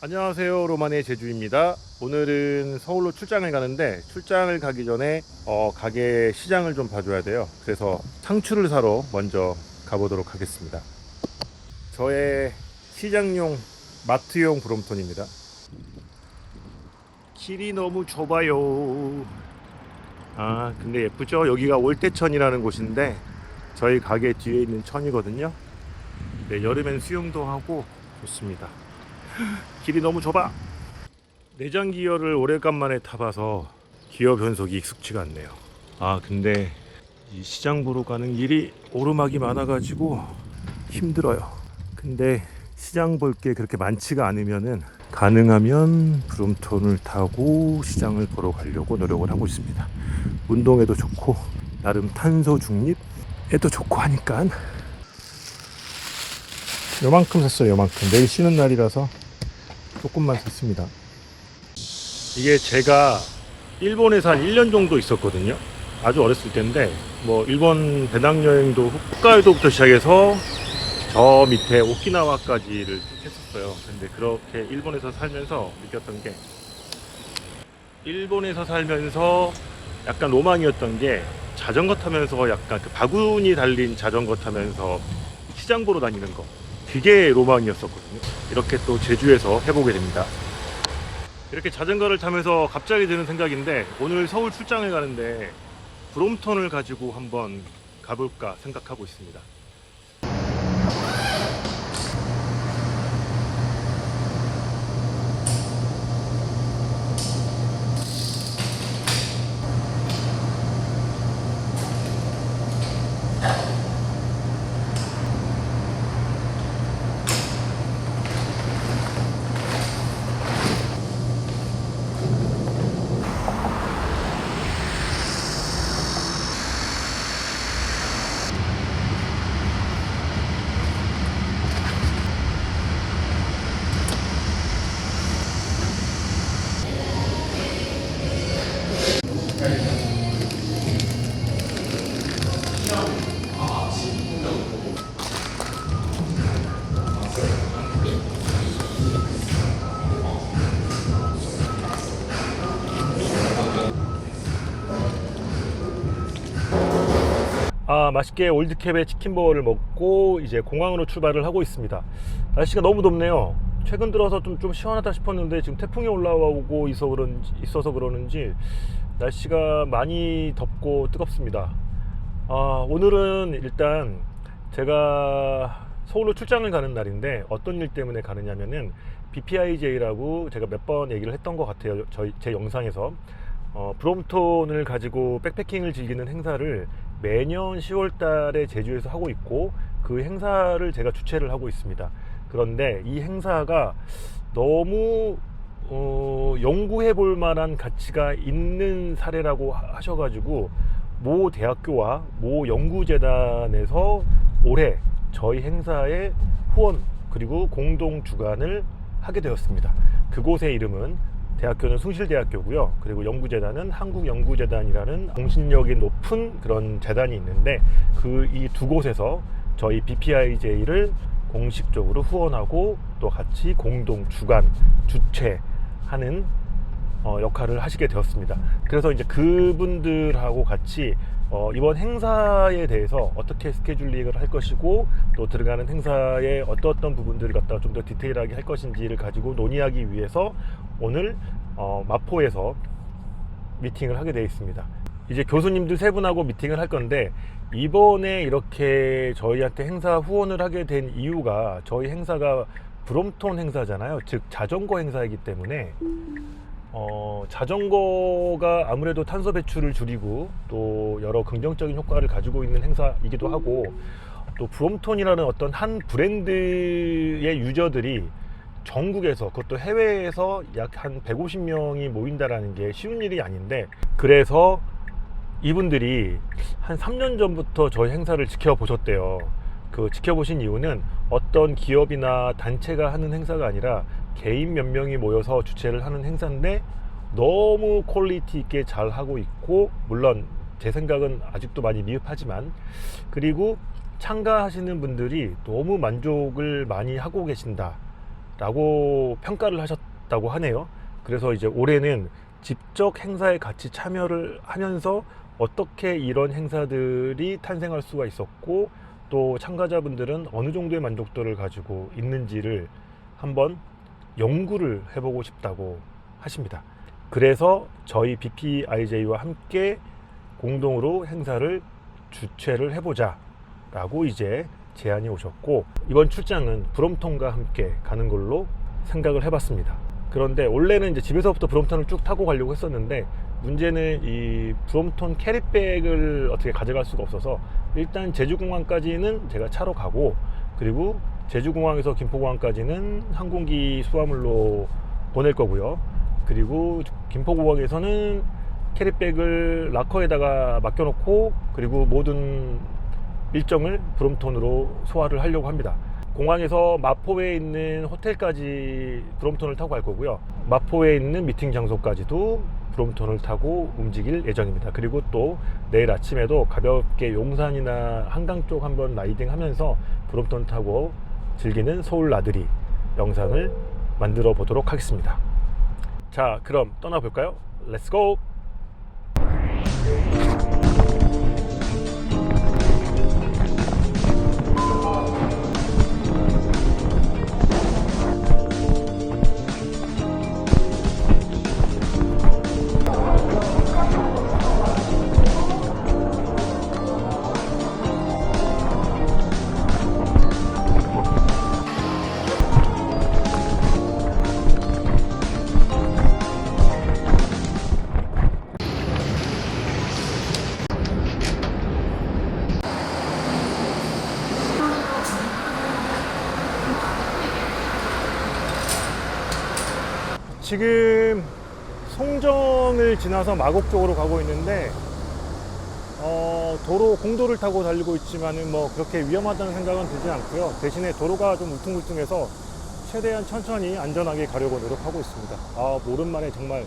안녕하세요, 로만의 제주입니다. 오늘은 서울로 출장을 가는데 출장을 가기 전에 가게 시장을 좀 봐줘야 돼요. 그래서 상추를 사러 먼저 가보도록 하겠습니다. 저의 시장용 마트용 브롬톤입니다. 길이 너무 좁아요. 근데 예쁘죠? 여기가 올대천이라는 곳인데 저희 가게 뒤에 있는 천이거든요. 네, 여름엔 수영도 하고 좋습니다. 길이 너무 좁아. 내장 기어를 오래간만에 타봐서 기어 변속이 익숙치가 않네요. 근데 이 시장 보러 가는 길이 오르막이 많아가지고 힘들어요. 근데 시장 볼 게 그렇게 많지가 않으면은 가능하면 브롬톤을 타고 시장을 보러 가려고 노력을 하고 있습니다. 운동에도 좋고 나름 탄소 중립에도 좋고 하니까 요만큼 샀어요. 요만큼. 내일 쉬는 날이라서 조금만 샀습니다. 이게 제가 일본에서 한 1년 정도 있었거든요. 아주 어렸을 때인데 뭐 일본 배낭여행도 홋카이도부터 시작해서 저 밑에 오키나와까지를 쭉 했었어요. 근데 그렇게 일본에서 살면서 느꼈던 게, 일본에서 살면서 약간 로망이었던 게, 자전거 타면서 약간 그 바구니 달린 자전거 타면서 시장 보러 다니는 거, 그게 로망이었었거든요. 이렇게 또 제주에서 해보게 됩니다. 이렇게 자전거를 타면서 갑자기 드는 생각인데, 오늘 서울 출장을 가는데 브롬톤을 가지고 한번 가볼까 생각하고 있습니다. 맛있게 올드캡의 치킨버거를 먹고 이제 공항으로 출발을 하고 있습니다. 날씨가 너무 덥네요. 최근 들어서 좀 시원하다 싶었는데 지금 태풍이 올라오고 있어서 그러는지 날씨가 많이 덥고 뜨겁습니다. 오늘은 일단 제가 서울로 출장을 가는 날인데, 어떤 일 때문에 가느냐면은 BPIJ라고 제가 몇 번 얘기를 했던 것 같아요. 제 영상에서 브롬톤을 가지고 백패킹을 즐기는 행사를 매년 10월 달에 제주에서 하고 있고, 그 행사를 제가 주최를 하고 있습니다. 그런데 이 행사가 너무 연구해 볼 만한 가치가 있는 사례라고 하셔가지고 모 대학교와 모 연구재단에서 올해 저희 행사의 후원 그리고 공동 주관을 하게 되었습니다. 그곳의 이름은, 대학교는 숭실대학교고요. 그리고 연구재단은 한국연구재단이라는 공신력이 높은 그런 재단이 있는데, 그 이 두 곳에서 저희 BPIJ를 공식적으로 후원하고 또 같이 공동 주최하는 역할을 하시게 되었습니다. 그래서 이제 그분들하고 같이 이번 행사에 대해서 어떻게 스케줄링을 할 것이고, 또 들어가는 행사의 어떤 부분들을 갖다가 좀 더 디테일하게 할 것인지를 가지고 논의하기 위해서 오늘 마포에서 미팅을 하게 되어 있습니다. 이제 교수님들 세 분하고 미팅을 할 건데, 이번에 이렇게 저희한테 행사 후원을 하게 된 이유가, 저희 행사가 브롬톤 행사잖아요. 즉 자전거 행사이기 때문에 자전거가 아무래도 탄소 배출을 줄이고 또 여러 긍정적인 효과를 가지고 있는 행사이기도 하고, 또 브롬톤이라는 어떤 한 브랜드의 유저들이 전국에서, 그것도 해외에서 약 한 150명이 모인다라는 게 쉬운 일이 아닌데, 그래서 이분들이 한 3년 전부터 저희 행사를 지켜보셨대요. 그 지켜보신 이유는 어떤 기업이나 단체가 하는 행사가 아니라 개인 몇 명이 모여서 주최를 하는 행사인데, 너무 퀄리티 있게 잘 하고 있고, 물론 제 생각은 아직도 많이 미흡하지만, 그리고 참가하시는 분들이 너무 만족을 많이 하고 계신다 라고 평가를 하셨다고 하네요. 그래서 이제 올해는 직접 행사에 같이 참여를 하면서 어떻게 이런 행사들이 탄생할 수가 있었고 또 참가자분들은 어느 정도의 만족도를 가지고 있는지를 한번 연구를 해보고 싶다고 하십니다. 그래서 저희 BPIJ와 함께 공동으로 행사를 주최를 해보자 라고 이제 제안이 오셨고, 이번 출장은 브롬톤과 함께 가는 걸로 생각을 해봤습니다. 그런데 원래는 이제 집에서부터 브롬톤을 쭉 타고 가려고 했었는데, 문제는 이 브롬톤 캐리백을 어떻게 가져갈 수가 없어서 일단 제주공항까지는 제가 차로 가고, 그리고 제주공항에서 김포공항까지는 항공기 수화물로 보낼 거고요. 그리고 김포공항에서는 캐리백을 락커에다가 맡겨놓고, 그리고 모든 일정을 브롬톤으로 소화를 하려고 합니다. 공항에서 마포에 있는 호텔까지 브롬톤을 타고 갈 거고요. 마포에 있는 미팅 장소까지도 브롬톤을 타고 움직일 예정입니다. 그리고 또 내일 아침에도 가볍게 용산이나 한강 쪽 한번 라이딩 하면서 브롬톤 타고 즐기는 서울 나들이 영상을 만들어 보도록 하겠습니다. 자, 그럼 떠나볼까요? 렛츠 고! 지금 송정을 지나서 마곡 쪽으로 가고 있는데 도로 공도를 타고 달리고 있지만은 뭐 그렇게 위험하다는 생각은 들지 않고요. 대신에 도로가 좀 울퉁불퉁해서 최대한 천천히 안전하게 가려고 노력하고 있습니다. 오랜만에 정말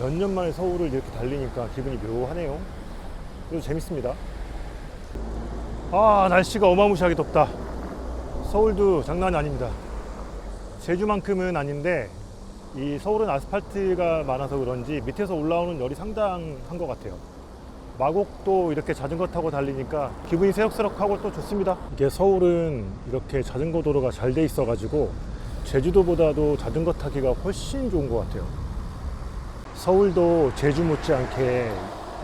몇 년 만에 서울을 이렇게 달리니까 기분이 묘하네요. 그래도 재밌습니다. 날씨가 어마무시하게 덥다. 서울도 장난이 아닙니다. 제주만큼은 아닌데 이 서울은 아스팔트가 많아서 그런지 밑에서 올라오는 열이 상당한 것 같아요. 마곡도 이렇게 자전거 타고 달리니까 기분이 새록새록하고 또 좋습니다. 이게 서울은 이렇게 자전거 도로가 잘 돼 있어 가지고 제주도보다도 자전거 타기가 훨씬 좋은 것 같아요. 서울도 제주 못지않게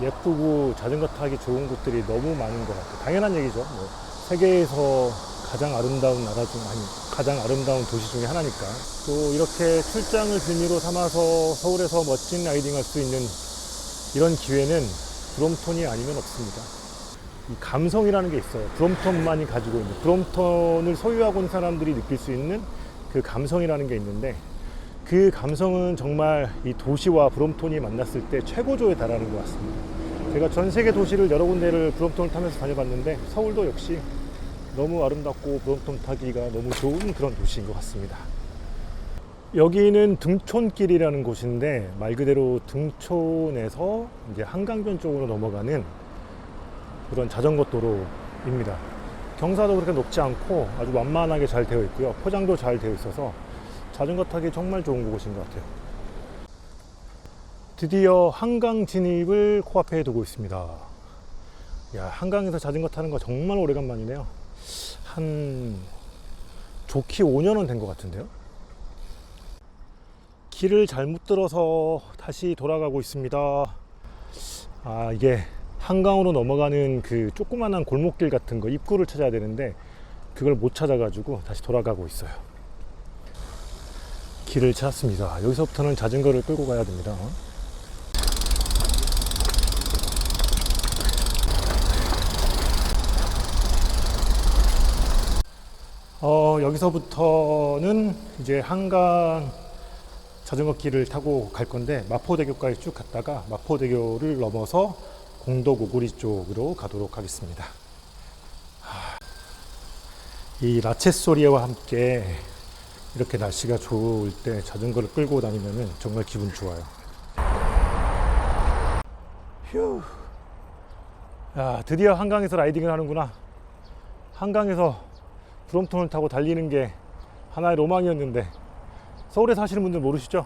예쁘고 자전거 타기 좋은 곳들이 너무 많은 것 같아요. 당연한 얘기죠. 세계에서 가장 아름다운 나라 중 가장 아름다운 도시 중에 하나니까. 또 이렇게 출장을 빌미로 삼아서 서울에서 멋진 라이딩 할 수 있는 이런 기회는 브롬톤이 아니면 없습니다. 이 감성이라는 게 있어요. 브롬톤만이 가지고 있는, 브롬톤을 소유하고 있는 사람들이 느낄 수 있는 그 감성이라는 게 있는데, 그 감성은 정말 이 도시와 브롬톤이 만났을 때 최고조에 달하는 것 같습니다. 제가 전 세계 도시를 여러 군데를 브롬톤을 타면서 다녀봤는데 서울도 역시 너무 아름답고 브롬톤 타기가 너무 좋은 그런 도시인 것 같습니다. 여기는 등촌길이라는 곳인데 말 그대로 등촌에서 이제 한강변 쪽으로 넘어가는 그런 자전거 도로입니다. 경사도 그렇게 높지 않고 아주 완만하게 잘 되어 있고요. 포장도 잘 되어 있어서 자전거 타기 정말 좋은 곳인 것 같아요. 드디어 한강 진입을 코앞에 두고 있습니다. 한강에서 자전거 타는 거 정말 오래간만이네요. 좋게 5년은 된 것 같은데요. 길을 잘못 들어서 다시 돌아가고 있습니다. 이게 한강으로 넘어가는 그 조그만한 골목길 같은 거 입구를 찾아야 되는데 그걸 못 찾아가지고 다시 돌아가고 있어요. 길을 찾았습니다. 여기서부터는 자전거를 끌고 가야 됩니다. 여기서부터는 이제 한강 자전거 길을 타고 갈 건데 마포대교까지 쭉 갔다가 마포대교를 넘어서 공덕오구리 쪽으로 가도록 하겠습니다. 이 라쳇 소리와 함께 이렇게 날씨가 좋을 때 자전거를 끌고 다니면 정말 기분 좋아요. 휴. 드디어 한강에서 라이딩을 하는구나. 한강에서 브롬톤을 타고 달리는 게 하나의 로망이었는데 서울에 사시는 분들 모르시죠?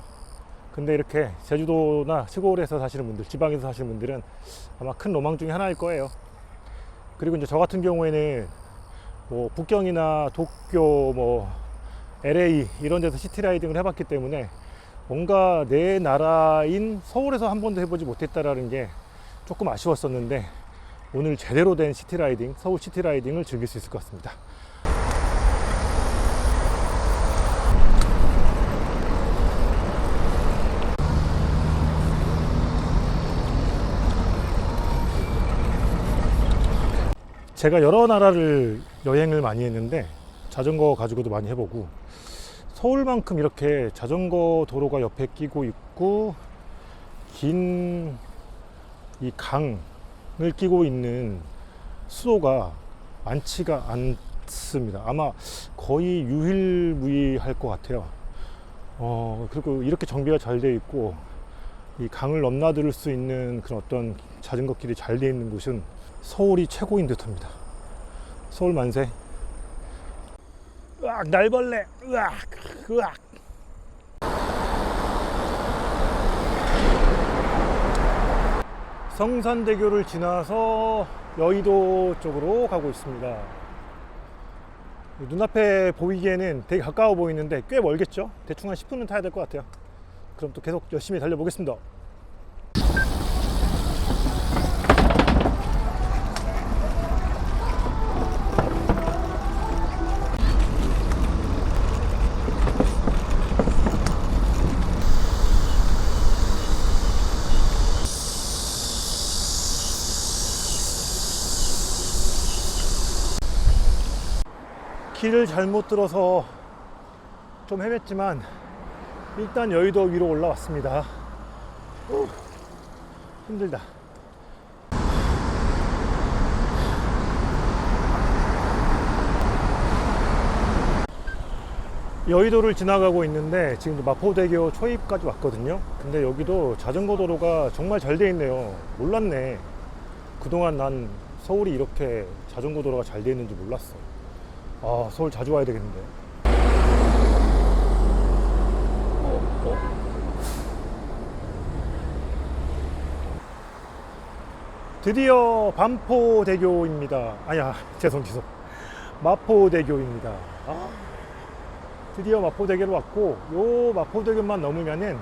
근데 이렇게 제주도나 시골에서 사시는 분들, 지방에서 사시는 분들은 아마 큰 로망 중에 하나일 거예요. 그리고 이제 저 같은 경우에는 뭐 북경이나 도쿄, 뭐 LA 이런 데서 시티라이딩을 해봤기 때문에 뭔가 내 나라인 서울에서 한 번도 해보지 못했다라는 게 조금 아쉬웠었는데, 오늘 제대로 된 시티라이딩, 서울 시티라이딩을 즐길 수 있을 것 같습니다. 제가 여러 나라를 여행을 많이 했는데 자전거 가지고도 많이 해보고, 서울만큼 이렇게 자전거 도로가 옆에 끼고 있고 긴 이 강을 끼고 있는 수도가 많지가 않습니다. 아마 거의 유일무이할 것 같아요. 그리고 이렇게 정비가 잘 되어 있고 이 강을 넘나들 수 있는 그런 어떤 자전거 길이 잘 되어 있는 곳은 서울이 최고인 듯합니다. 서울 만세. 으악, 날벌레. 으악, 으악. 성산대교를 지나서 여의도 쪽으로 가고 있습니다. 눈앞에 보이기에는 되게 가까워 보이는데 꽤 멀겠죠? 대충 한 10분은 타야 될 것 같아요. 그럼 또 계속 열심히 달려보겠습니다. 길을 잘못 들어서 좀 헤맸지만 일단 여의도 위로 올라왔습니다. 힘들다. 여의도를 지나가고 있는데 지금 마포대교 초입까지 왔거든요. 근데 여기도 자전거 도로가 정말 잘 돼 있네요. 몰랐네. 그동안 난 서울이 이렇게 자전거 도로가 잘 돼 있는지 몰랐어. 아, 서울 자주 와야 되겠는데. 드디어 반포대교입니다. 아야, 죄송. 마포대교입니다. 드디어 마포대교로 왔고, 요 마포대교만 넘으면은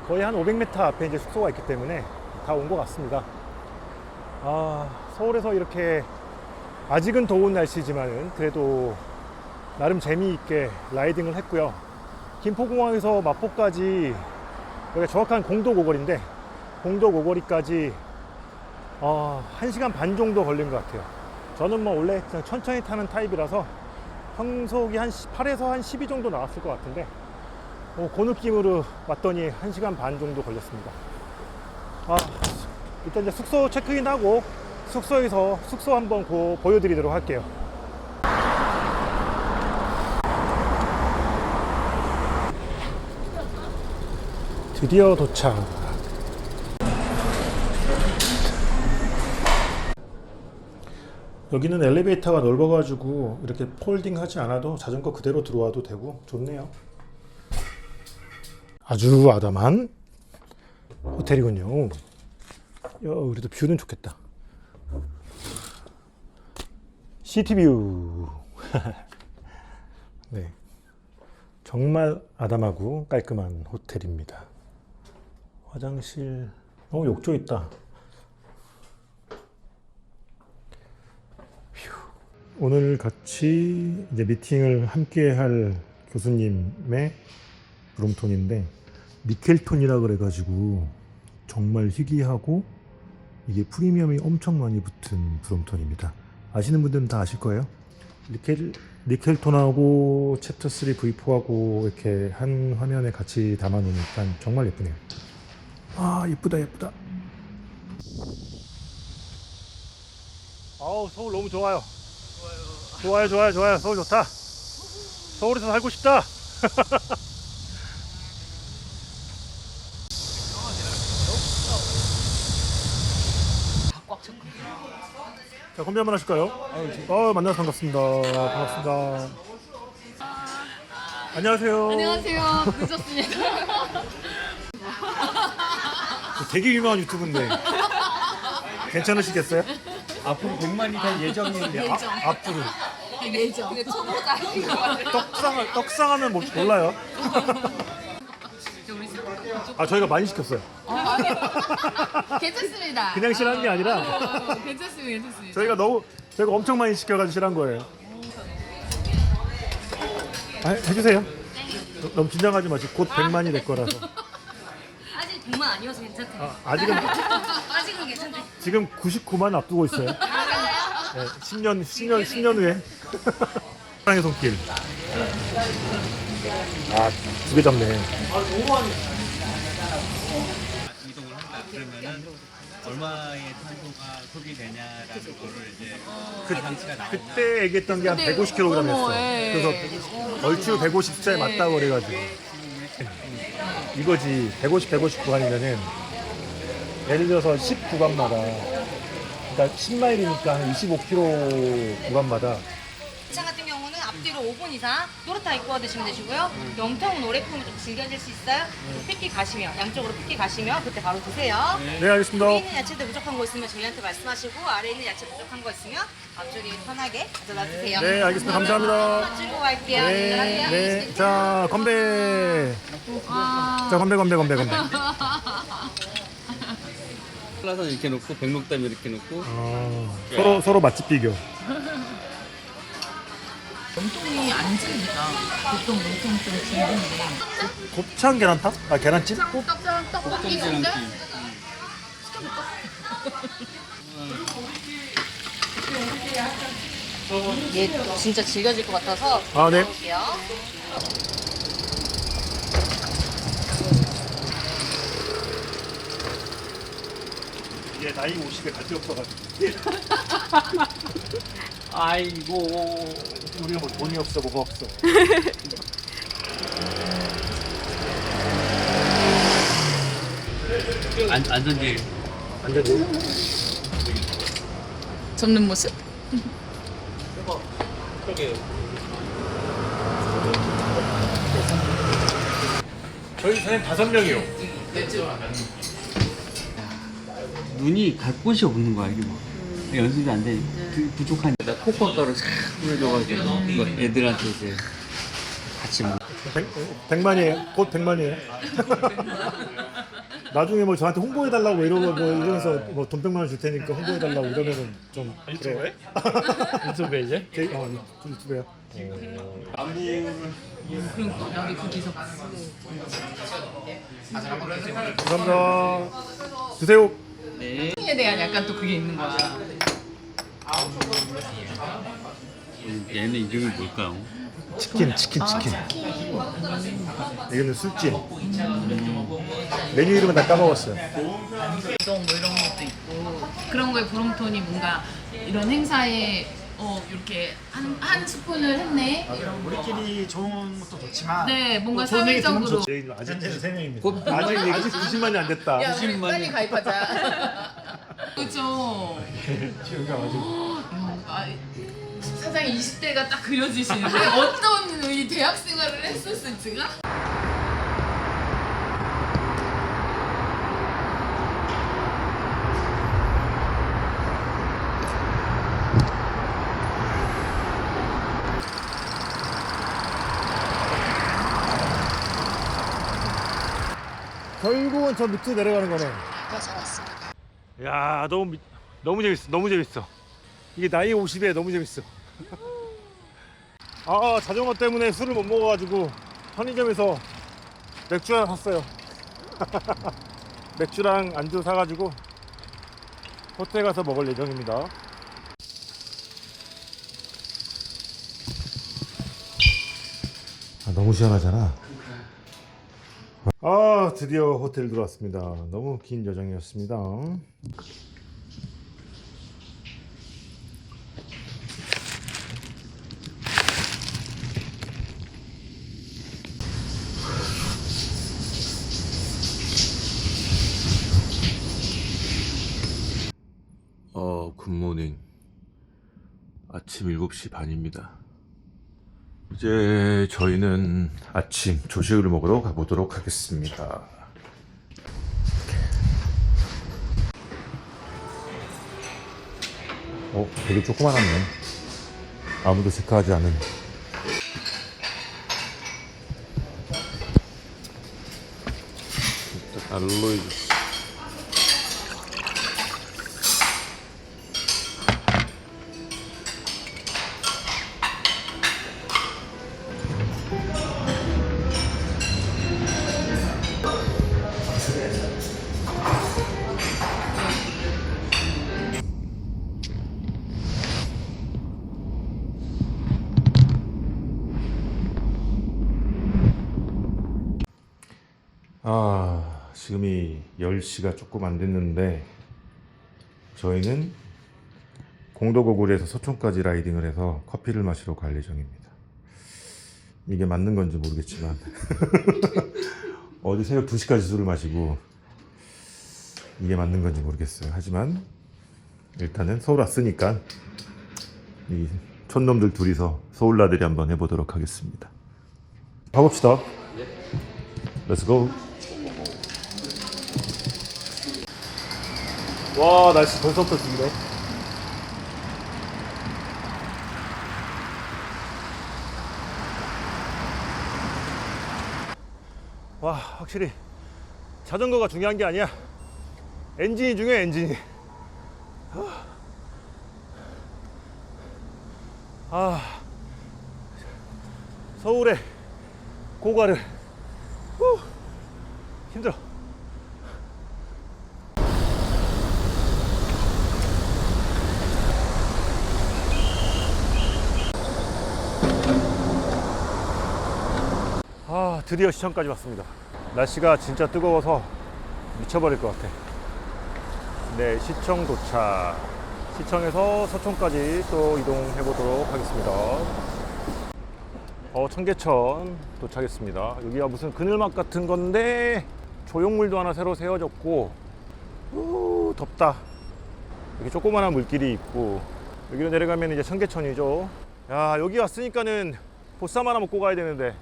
거의 한 500m 앞에 이제 숙소가 있기 때문에 다 온 것 같습니다. 서울에서 이렇게 아직은 더운 날씨지만은 그래도 나름 재미있게 라이딩을 했고요. 김포공항에서 마포까지, 여기가 정확한 공도고거리인데 공도고거리까지 1시간 반 정도 걸린 것 같아요. 저는 뭐 원래 그냥 천천히 타는 타입이라서 평속이 한 8에서 한 12 정도 나왔을 것 같은데 그 느낌으로 왔더니 1시간 반 정도 걸렸습니다. 일단 이제 숙소 체크인하고 숙소에서 숙소 한번 보여드리도록 할게요. 드디어 도착. 여기는 엘리베이터가 넓어가지고 이렇게 폴딩 하지 않아도 자전거 그대로 들어와도 되고 좋네요. 아주 아담한 호텔이군요. 그래도 뷰는 좋겠다. 시티뷰. 네, 정말 아담하고 깔끔한 호텔입니다. 화장실, 욕조 있다. 오늘 같이 이제 미팅을 함께 할 교수님의 브롬톤인데 니켈톤이라 그래가지고 정말 희귀하고 이게 프리미엄이 엄청 많이 붙은 브롬톤입니다. 아시는 분들은 다 아실 거예요. 니켈톤하고 챕터 3 V4하고 이렇게 한 화면에 같이 담아 놓으니까 정말 예쁘네요. 예쁘다. 서울 너무 좋아요. 좋아요. 서울 좋다. 서울에서 살고 싶다. 자, 건배 한번 하실까요? 만나서 반갑습니다. 안녕하세요. 안녕하세요. 늦었습니다. 되게 유명한 유튜브인데 괜찮으시겠어요? 앞으로 100만이 될 예정인데 앞으로 예정. 근데 초보자. 떡상하면 몰라요. 아 저희가 많이 시켰어요. 괜찮습니다. 그냥 싫어한 게 아니라 괜찮습니다. 괜찮습니다. 저희가 엄청 많이 시켜가지고 싫어한 거예요. 아, 해주세요. 너무 긴장하지 마시고 곧 100만이 될 거라서. 아직 100만 아니어서 괜찮대요. 아직은 괜찮대. 지금 99만 앞두고 있어요. 네, 10년 후에 사랑의 손길. 아, 두 개 잡네. 이동을 한다 그러면은 얼마의 탄소가 소비되냐라는 거를 이제 가상치가 나오고 그때 얘기했던 게 한 150kg이었어. 그래서 얼추 150 숫자에 맞다고 그래가지고 이거지. 150 구간이면은 예를 들어서 10 구간마다 그러니까 10마일이니까 한 25km 구간마다 차 같은 경우는 앞뒤로 5분 이상 노르타 입고 드시면 되시고요. 영평 노래품을 좀 즐겨질 수 있어요. 픽기 가시면 양쪽으로 픽기 가시면 그때 바로 드세요. 네 알겠습니다. 위에 있는 야채들 부족한 거 있으면 저희한테 말씀하시고 아래에 있는 야채 부족한 거 있으면 앞쪽에 편하게 가져다 드세요. 네 알겠습니다. 감사합니다. 찍고 갈게요. 네, 네. 자 건배. 자 건배. 한라산 이렇게 놓고 백록담 이렇게 놓고 서로 맛집 비교. 몸통이 안 질기다. 보통 몸통 좀 질긴데. 곱창 계란탕? 아 계란찜? 떡볶이 순대? 얘 진짜 즐겨질 것 같아서 아 네. 볼게요. 이게 나이 50에 갈 데 없어가지고. 아이고 우리가 뭐 돈이 없어 뭐가 없어. 안전지 안 되지. 접는 모습? 저희 사장님 5명이요. 눈이 갈 곳이 없는 거야 이게 뭐 연습이 안 돼. 부족하니까 코코가루 싹 뿌려줘가지고 이거 애들한테 이제 같이 먹 100만이에요. 곧 100만이에요. 나중에 뭐 저한테 홍보해달라고 이러면서 뭐 돈 100만 원 줄 테니까 홍보해달라고 이러면은 좀 유튜브에? 유튜브에 이제 유튜브에요. 그러니까 나도 거기서 봤어. 감사합니다. 드세요. 에 대한 약간 또 그게 있는 거야. 얘네 이름이 뭘까요? 치킨. 이거는 술찜. 메뉴 이름은 다 까먹었어요. 뭐 이런 것도 있고 그런 거에 부름톤이 뭔가 이런 행사에 이렇게 한 스푼을 했네 이런 거. 우리끼리 좋은 것도 좋지만 네 뭔가 사회적으로. 아직 3명입니다. 곧 아직 90만이 안 됐다. 야 우리 빨리 가입하자. 그렇죠. 사장이 20대가 딱 그려지시는데 어떤 이 대학 생활을 했었을지가? 결국은 저 밑으로 내려가는 거네. 야, 너무 재밌어. 이게 나이 50에 너무 재밌어. 아, 자전거 때문에 술을 못 먹어가지고 편의점에서 맥주 하나 샀어요. 맥주랑 안주 사가지고 호텔 가서 먹을 예정입니다. 너무 시원하잖아. 드디어 호텔 들어왔습니다. 너무 긴 여정이었습니다. 굿모닝. 아침 7시 반입니다. 이제 저희는 아침 조식을 먹으러 가보도록 하겠습니다. 되게 조그만하네. 아무도 체크하지 않은. 알로이 주스. 지금이 10시가 조금 안 됐는데 저희는 공도고굴에서 서촌까지 라이딩을 해서 커피를 마시러 갈 예정입니다. 이게 맞는 건지 모르겠지만 어제 새벽 2시까지 술을 마시고 이게 맞는 건지 모르겠어요. 하지만 일단은 서울 왔으니까 이 촌놈들 둘이서 서울나들이 한번 해보도록 하겠습니다. 가봅시다. Let's go. 와, 날씨 벌써부터 죽이네. 와, 확실히 자전거가 중요한 게 아니야. 엔진이 중요해, 엔진이. 서울의 고가를 힘들어. 드디어 시청까지 왔습니다. 날씨가 진짜 뜨거워서 미쳐버릴 것 같아. 네, 시청 도착. 시청에서 서촌까지 또 이동해 보도록 하겠습니다. 청계천 도착했습니다. 여기가 무슨 그늘막 같은 건데 조형물도 하나 새로 세워졌고, 덥다. 여기 조그마한 물길이 있고, 여기로 내려가면 이제 청계천이죠. 야, 여기 왔으니까는 보쌈 하나 먹고 가야 되는데.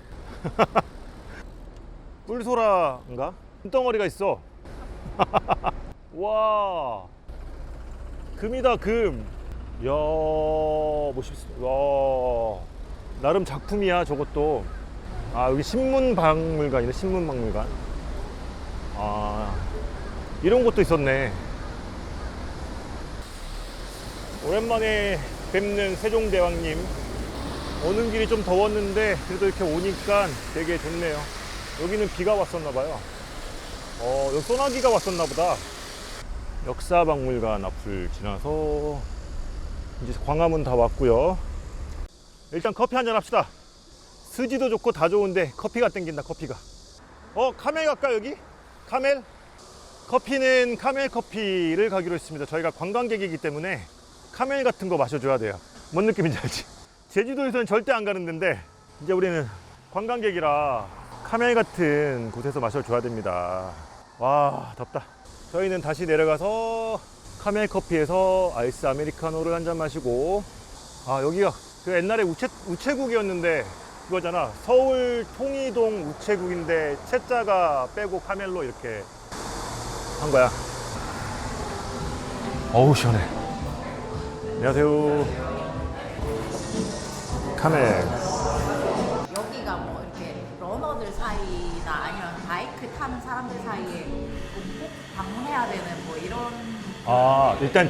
뿔소라인가? 흰덩어리가 있어. 와, 금이다, 금. 이야, 멋있습니다. 와, 나름 작품이야, 저것도. 여기 신문박물관이네, 신문박물관. 이런 것도 있었네. 오랜만에 뵙는 세종대왕님. 오는 길이 좀 더웠는데 그래도 이렇게 오니까 되게 좋네요. 여기는 비가 왔었나봐요. 여기 소나기가 왔었나보다. 역사박물관 앞을 지나서 이제 광화문 다 왔고요. 일단 커피 한잔 합시다. 스지도 좋고 다 좋은데 커피가 땡긴다. 커피가. 카멜 갈까 여기? 카멜? 커피는 카멜 커피를 가기로 했습니다. 저희가 관광객이기 때문에 카멜 같은 거 마셔줘야 돼요. 뭔 느낌인지 알지? 제주도에서는 절대 안 가는 데인데 이제 우리는 관광객이라 카멜 같은 곳에서 마셔줘야 됩니다. 와, 덥다. 저희는 다시 내려가서 카멜 커피에서 아이스 아메리카노를 한 잔 마시고, 여기가 그 옛날에 우체국이었는데 그거잖아. 서울 통이동 우체국인데 채자가 빼고 카멜로 이렇게 한 거야. 어우, 시원해. 안녕하세요. 카멜. 여기가 뭐 이렇게 러너들 사이나 아니면 바이크 타는 사람들 사이에 꼭 방문해야 되는 뭐 이런. 일단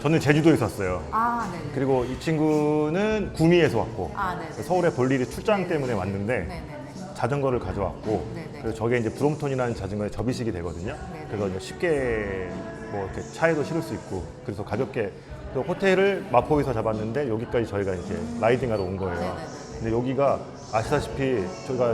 저는 제주도에 있었어요. 네네. 그리고 이 친구는 구미에서 왔고, 네네. 서울에 볼 일이 출장 때문에 왔는데 네네네. 자전거를 가져왔고, 네네. 그래서 저게 이제 브롬톤이라는 자전거에 접이식이 되거든요. 네네. 그래서 이제 쉽게 뭐 이렇게 차에도 실을 수 있고, 그래서 가볍게 또 호텔을 마포에서 잡았는데 여기까지 저희가 이제 라이딩하러 온 거예요. 네네네. 근데 여기가 아시다시피 저희가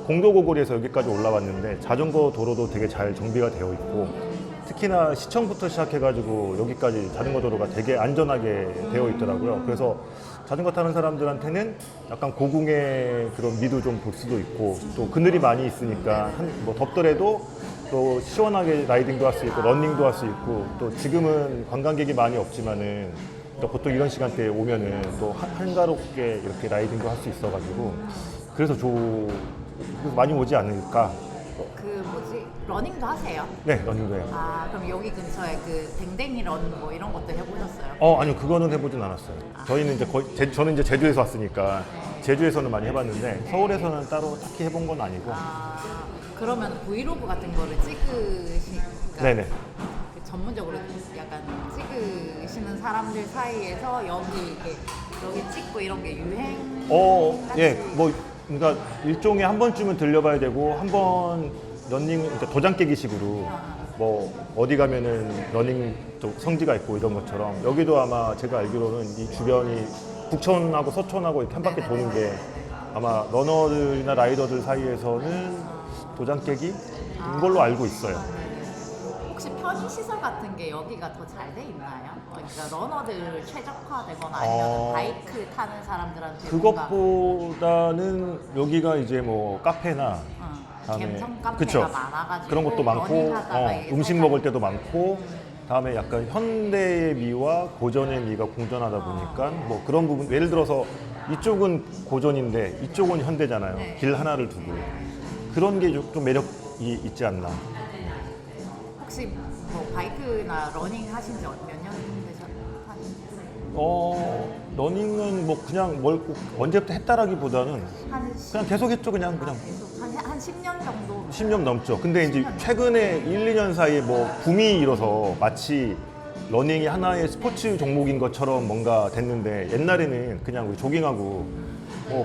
공도고골에서 여기까지 올라왔는데 자전거 도로도 되게 잘 정비가 되어 있고, 특히나 시청부터 시작해가지고 여기까지 자전거 도로가 되게 안전하게 되어 있더라고요. 그래서 자전거 타는 사람들한테는 약간 고궁의 그런 미도 좀 볼 수도 있고, 또 그늘이 많이 있으니까 뭐 덥더라도 또 시원하게 라이딩도 할 수 있고 러닝도 할 수 있고, 또 지금은 관광객이 많이 없지만은 그러니까 보통 이런 시간대에 오면은 또 한가롭게 이렇게 라이딩도 할 수 있어가지고 그래서 그래서 많이 오지 않을까. 그 뭐지 러닝도 하세요? 네, 러닝도 해요. 아 그럼 여기 근처에 그 댕댕이 런 뭐 이런 것도 해보셨어요? 아니요, 그거는 해보진 않았어요. 저희는 이제 저는 이제 제주에서 왔으니까 제주에서는 많이 해봤는데 서울에서는 따로 딱히 해본 건 아니고. 아 그러면 브이로그 같은 거를 찍으시니까 네네. 그 전문적으로 약간 찍으시는 사람들 사이에서 여기 찍고 이런 게 유행? 예, 뭐 그러니까 일종의 한 번쯤은 들려봐야 되고 한 번 러닝 그러니까 도장 깨기식으로 뭐 어디 가면은 러닝 쪽 성지가 있고 이런 것처럼 여기도 아마 제가 알기로는 이 주변이 북촌하고 서촌하고 이렇게 한 바퀴 도는 게 아마 러너들이나 라이더들 사이에서는 도장 깨기인 걸로 알고 있어요. 혹시 편의시설 같은 게 여기가 더 잘 돼 있나요? 그러니까 러너들 최적화되거나 아니면 바이크 타는 사람들한테 그것보다는 여기가 이제 뭐 카페나 갬성 카페가 그쵸. 많아가지고 그런 것도 많고 러닝하다가 이게 음식 살짝 먹을 때도 많고 다음에 약간 현대의 미와 고전의 미가 공존하다 보니까 뭐 그런 부분 예를 들어서 이쪽은 고전인데 이쪽은 현대잖아요. 네. 길 하나를 두고 그런 게 좀 매력이 있지 않나. 혹시 뭐 바이크나 러닝 하신 지 몇 년 되셨나요? 러닝은 뭐 그냥 뭘 꼭 언제부터 했다라기보다는 한 그냥 계속 했죠. 그냥 계속 한 10년 정도 10년 넘죠. 근데 이제 최근에 1, 2년 사이에 뭐 붐이 일어서 마치 러닝이 하나의 스포츠 종목인 것처럼 뭔가 됐는데 옛날에는 그냥 우리 조깅하고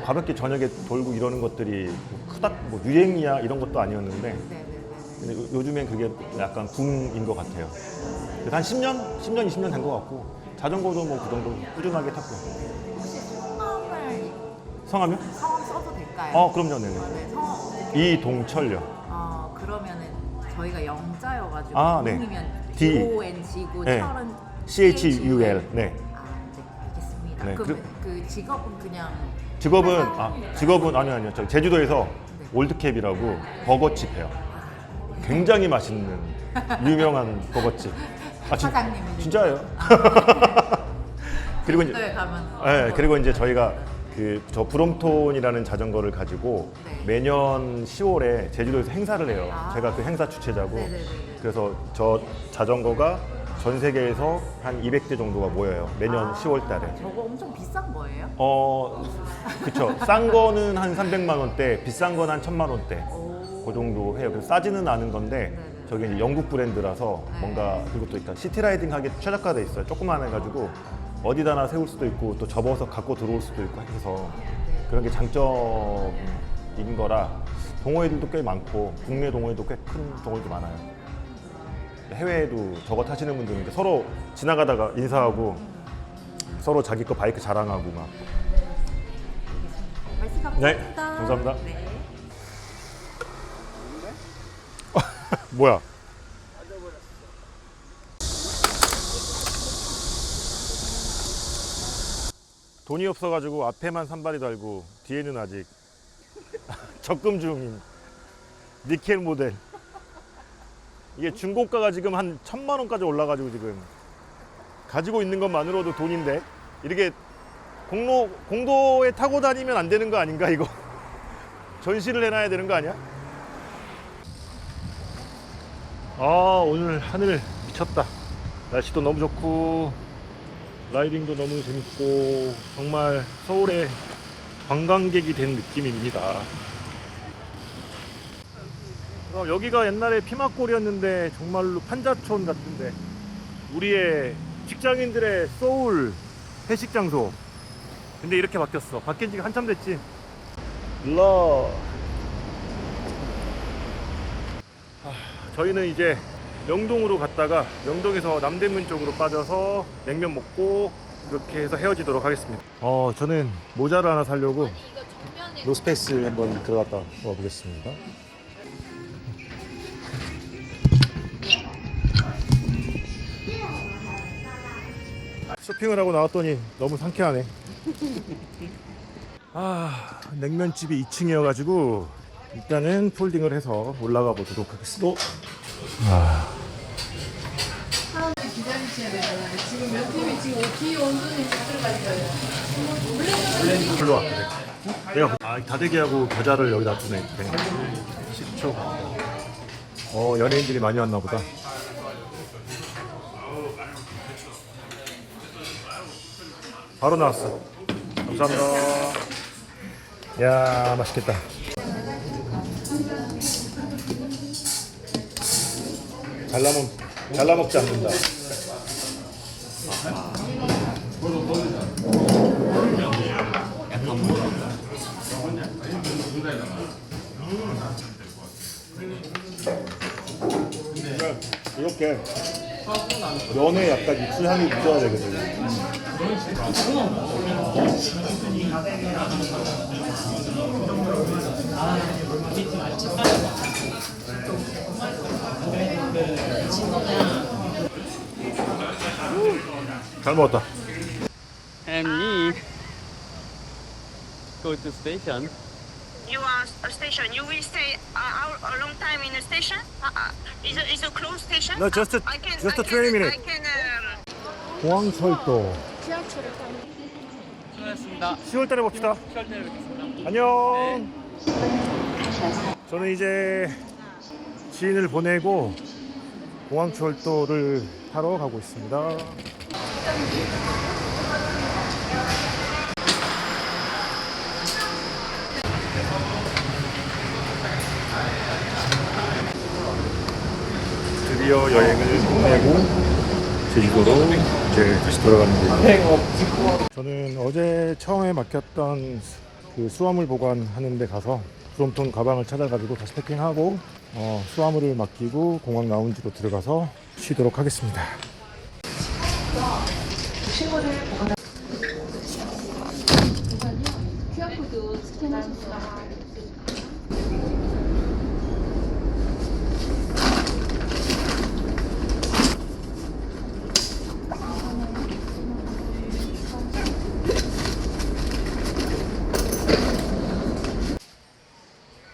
가볍게 저녁에 돌고 이러는 것들이 크다 뭐 유행이야 이런 것도 아니었는데 네네네. 근데 요즘엔 그게 약간 붐인 것 같아요. 그래서 한 10년, 20년 된 것 같고 자전거도 뭐 그 정도 꾸준하게 탔고. 혹시 성함을 성함이요? 성함 써도 될까요? 그럼요. 네네. 네, 성함 이동철요. 그러면은 저희가 영자여가지고 네. 동이면 D. DONG고 네. 철은 CHUL. 네. 네, 알겠습니다. 네, 그럼 그 직업은 그냥 직업은 아니요. 저 제주도에서 올드캡이라고 버거집 해요. 굉장히 맛있는 유명한 버거집. 사장님이 진짜예요. 그리고 이제 제주도에 가면 네, 그리고 이제 저희가 저 브롬톤이라는 자전거를 가지고 네. 매년 10월에 제주도에서 행사를 해요. 제가 그 행사 주최자고. 네네네. 그래서 저 자전거가 전 세계에서 한 200대 정도가 모여요. 매년 10월 달에. 저거 엄청 비싼 거예요? 그쵸. 싼 거는 한 300만 원대, 비싼 건 한 1000만 원대. 그 정도 해요. 그래서 싸지는 않은 건데, 네네. 저게 이제 영국 브랜드라서 네. 뭔가, 그리고 또 일단 시티라이딩 하기 최적화돼 있어요. 조그만 해가지고, 어디다나 세울 수도 있고, 또 접어서 갖고 들어올 수도 있고 해서, 그런 게 장점인 거라, 동호회들도 꽤 많고, 국내 동호회도 꽤 큰 동호회도 많아요. 해외에도 저거 타시는 분들은 이렇게 서로 지나가다가 인사하고, 서로 자기 거 바이크 자랑하고 막. 말씀 감사합니다. 네, 감사합니다. 네. 뭐야? 돈이 없어가지고 앞에만 산발이 달고 뒤에는 아직 적금 중인 니켈 모델. 이게 중고가가 지금 한 1000만 원까지 올라가지고 지금 가지고 있는 것만으로도 돈인데 이렇게 공도에 타고 다니면 안 되는 거 아닌가 이거? 전시를 해놔야 되는 거 아니야? 오늘 하늘 미쳤다. 날씨도 너무 좋고 라이딩도 너무 재밌고 정말 서울의 관광객이 된 느낌입니다. 여기가 옛날에 피막골이었는데 정말로 판자촌 같은데 우리의 직장인들의 소울 회식 장소. 근데 이렇게 바뀌었어. 바뀐 지가 한참 됐지. 저희는 이제 명동으로 갔다가 명동에서 남대문 쪽으로 빠져서 냉면 먹고 이렇게 해서 헤어지도록 하겠습니다. 저는 모자를 하나 사려고 노스페이스 한번 들어갔다 와보겠습니다. 쇼핑을 하고 나왔더니 너무 상쾌하네. 냉면집이 2층이어가지고 일단은 폴딩을 해서 올라가 보도록 하겠습니다. 드셔야 되잖아요. 지금 몇 팀이 지금 뒤에 온도는 다들 가져요. 별로 와. 내가 다대기하고 겨자를 여기다 놔두네. 식초. 연예인들이 많이 왔나 보다. 바로 나왔어. 감사합니다. 야, 맛있겠다. 잘라먹지 않는다. 약간 뭐 이렇게 면에 약간 육수 향이 묻어야 되거든. 잘 먹었다. and me go to station. You are a station. You will stay a long time in the station. Is a close station? No, just a 20 minutes. I can. 공항철도. 수고하셨습니다. 10월달에 봅시다. 10월달에 뵙겠습니다. 안녕. 저는 이제 지인을 보내고 공항철도를 타러 가고 있습니다. 드디어 여행을 끝내고 제주도로 이제 다시 돌아가는 길입니다. 저는 어제 처음에 맡겼던 그 수화물 보관하는 데 가서 브롬톤 가방을 찾아가지고 다시 패킹하고 수화물을 맡기고 공항 라운지로 들어가서 쉬도록 하겠습니다.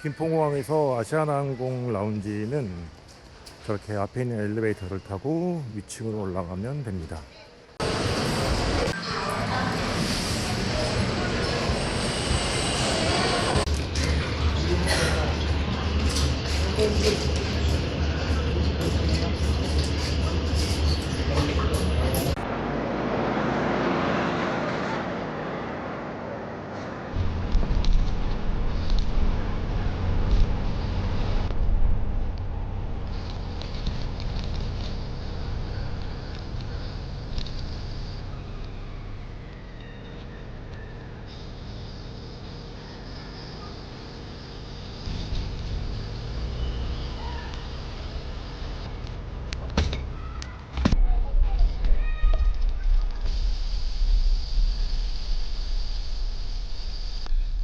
김포공항에서 아시아나항공 라운지는 저렇게 앞에 있는 엘리베이터를 타고 위층으로 올라가면 됩니다.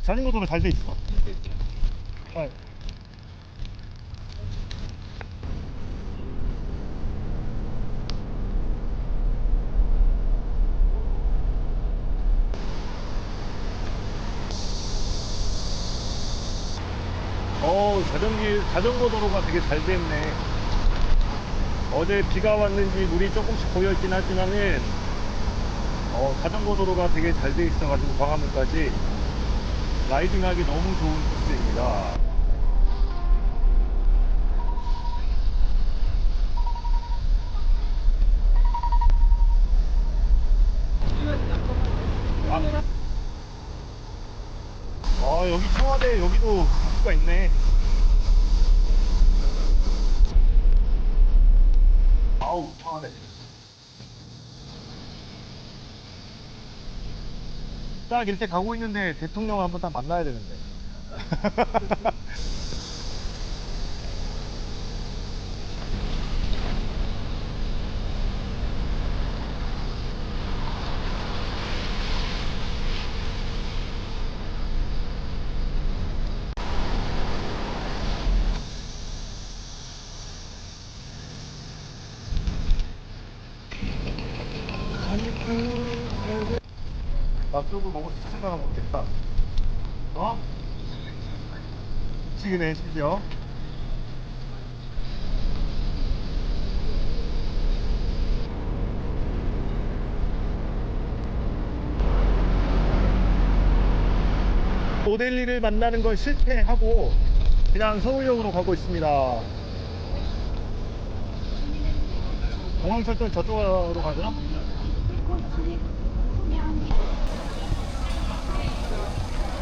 자전거 도로 잘 돼 있어. 아. 자전거 도로가 되게 잘 돼 있네. 어제 비가 왔는지 물이 조금씩 고여있긴 하지만은 자전거 도로가 되게 잘 돼 있어가지고 광화문까지 라이딩하기 너무 좋은 코스입니다. 여기 청와대 여기도 입구가 있네. 아우, 청와대. 딱 이렇게 가고 있는데 대통령 한번 딱 만나야 되는데. 앞쪽을 먹을 생각은 못했다. 미치겠네, 심지어. 모델리를 만나는 건 실패하고 그냥 서울역으로 가고 있습니다. 공항철도는 저쪽으로 가죠?